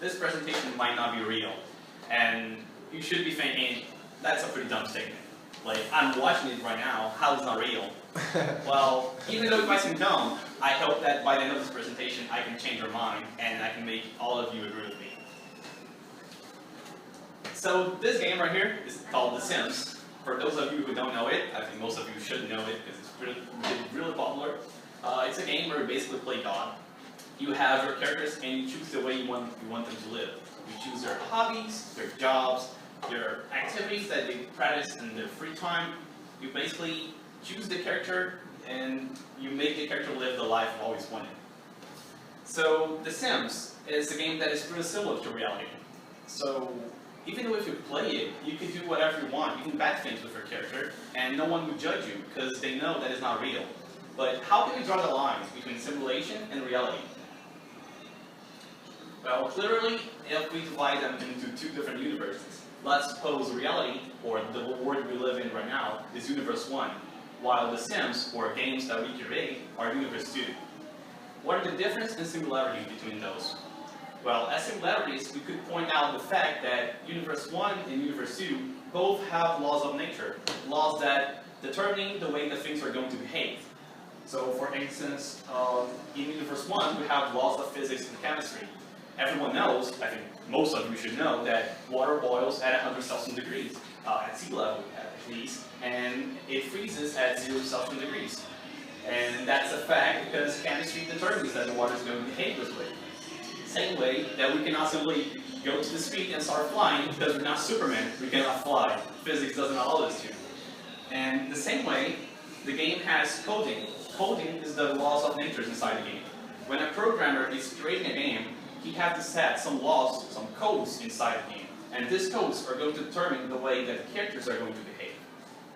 this presentation might not be real. And you should be thinking, that's a pretty dumb statement. Like, I'm watching it right now, how is it not real? Well, even though it might seem dumb, I hope that by the end of this presentation I can change your mind and I can make all of you agree with me. So this game right here is called The Sims. For those of you who don't know it, I think most of you should know it because it's really popular. It's a game where you basically play God. You have your characters and you choose the way you want them to live. You choose their hobbies, their jobs, their activities that they practice in their free time. You basically choose the character and you make the character live the life you've always wanted. So The Sims is a game that is pretty similar to reality. So even though if you play it, you can do whatever you want, you can bad things with your character, and no one will judge you because they know that it's not real. But how can we draw the lines between simulation and reality? Well, clearly, if we divide them into two different universes, let's suppose reality, or the world we live in right now, is Universe 1, while The Sims, or games that we create, are Universe 2. What are the differences and similarities between those? Well, as similarities, we could point out the fact that Universe 1 and Universe 2 both have laws of nature, laws that determine the way the things are going to behave. So, for instance, in Universe 1, we have laws of physics and chemistry. Everyone knows, I think most of you should know, that water boils at 100 Celsius degrees, at sea level at least, and it freezes at 0 Celsius degrees. And that's a fact because chemistry determines that the water is going to behave this way. Same way that we cannot simply go to the street and start flying because we're not Superman, we cannot fly. Physics doesn't allow us to. And the same way, the game has coding. Coding is the laws of nature inside the game. When a programmer is creating a game, he has to set some laws, some codes inside the game. And these codes are going to determine the way that the characters are going to behave.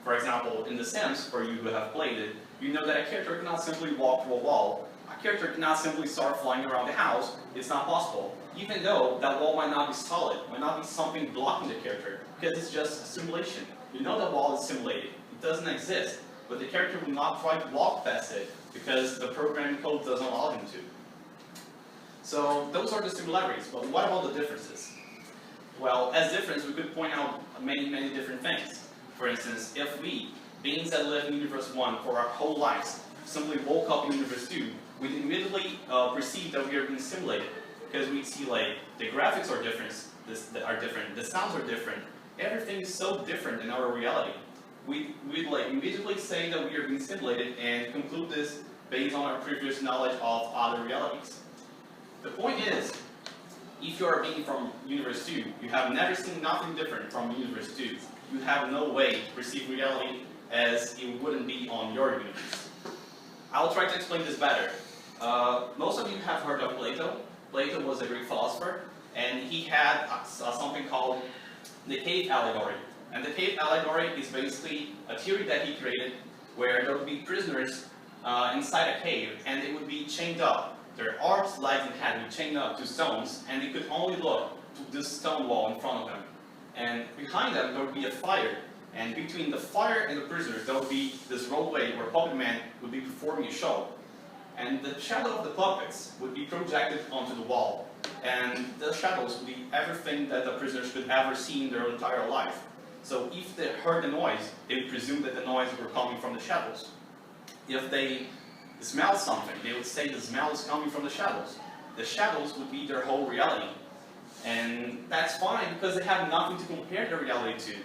For example, in The Sims, for you who have played it, you know that a character cannot simply walk through a wall. A character cannot simply start flying around the house. It's not possible. Even though that wall might not be solid, might not be something blocking the character, because it's just a simulation. You know the wall is simulated. It doesn't exist. But the character will not try to walk past it because the programming code doesn't allow him to. So those are the similarities, but what about the differences? Well, as difference, we could point out many different things. For instance, if we, beings that live in Universe 1 for our whole lives, simply woke up in Universe 2, we immediately perceive that we are being simulated. Because we see like, the graphics are different, the sounds are different, everything is so different in our reality. We'd like immediately say that we are being simulated and conclude this based on our previous knowledge of other realities. The point is, if you are being from Universe 2, you have never seen nothing different from Universe 2. You have no way to perceive reality as it wouldn't be on your universe. I'll try to explain this better. Most of you have heard of Plato. Plato was a Greek philosopher, and he had something called the cave allegory. And the cave allegory is basically a theory that he created where there would be prisoners inside a cave, and they would be chained up. Their arms, legs, and head would be chained up to stones, and they could only look to this stone wall in front of them. And behind them, there would be a fire. And between the fire and the prisoners, there would be this roadway where puppet man would be performing a show. And the shadow of the puppets would be projected onto the wall. And the shadows would be everything that the prisoners could ever see in their entire life. So if they heard the noise, they would presume that the noise were coming from the shadows. If they smelled something, they would say the smell is coming from the shadows. The shadows would be their whole reality. And that's fine because they have nothing to compare their reality to.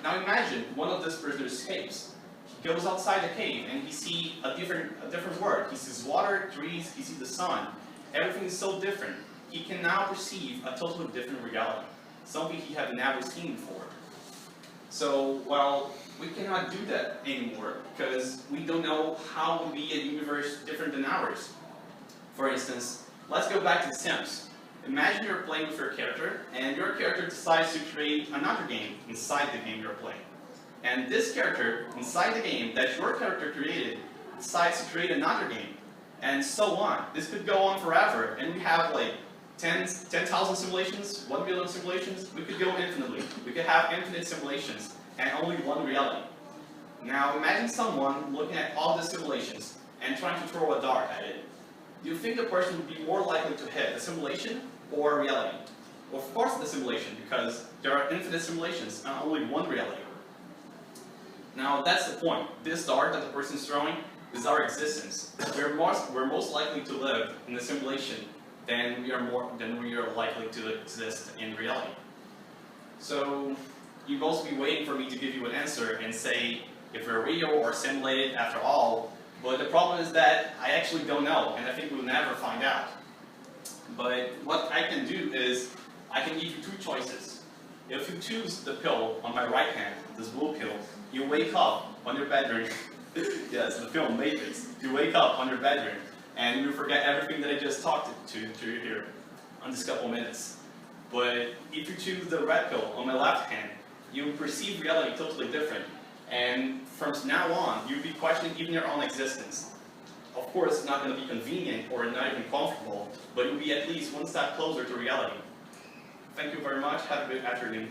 Now imagine one of these prisoners escapes. He goes outside the cave and he sees a different world. He sees water, trees, he sees the sun. Everything is so different. He can now perceive a totally different reality. Something he had never seen before. So, well, we cannot do that anymore because we don't know how to be a universe different than ours. For instance, let's go back to The Sims. Imagine you're playing with your character, and your character decides to create another game inside the game you're playing. And this character, inside the game that your character created, decides to create another game. And so on. This could go on forever, and we have like 10,000 simulations, 1 million simulations. We could go infinitely. We could have infinite simulations, and only one reality. Now imagine someone looking at all the simulations and trying to throw a dart at it. Do you think the person would be more likely to hit a simulation or reality? Of course it's a simulation, because there are infinite simulations, not only one reality. Now that's the point. This dart that the person's throwing is our existence. We're most likely to live in a simulation than we are likely to exist in reality. So you'd also be waiting for me to give you an answer and say if we're real or simulated after all, but the problem is that I actually don't know, and I think we'll never find out. But what I can do is I can give you two choices. If you choose the pill on my right hand, this blue pill, you wake up on your bedroom. Yes, the film Matrix. You wake up on your bedroom and you forget everything that I just talked to you here on this couple minutes. But if you choose the red pill on my left hand, you will perceive reality totally different. And from now on, you'll be questioning even your own existence. Of course, it's not going to be convenient or not even comfortable, but you'll be at least one step closer to reality. Thank you very much. Have a good afternoon.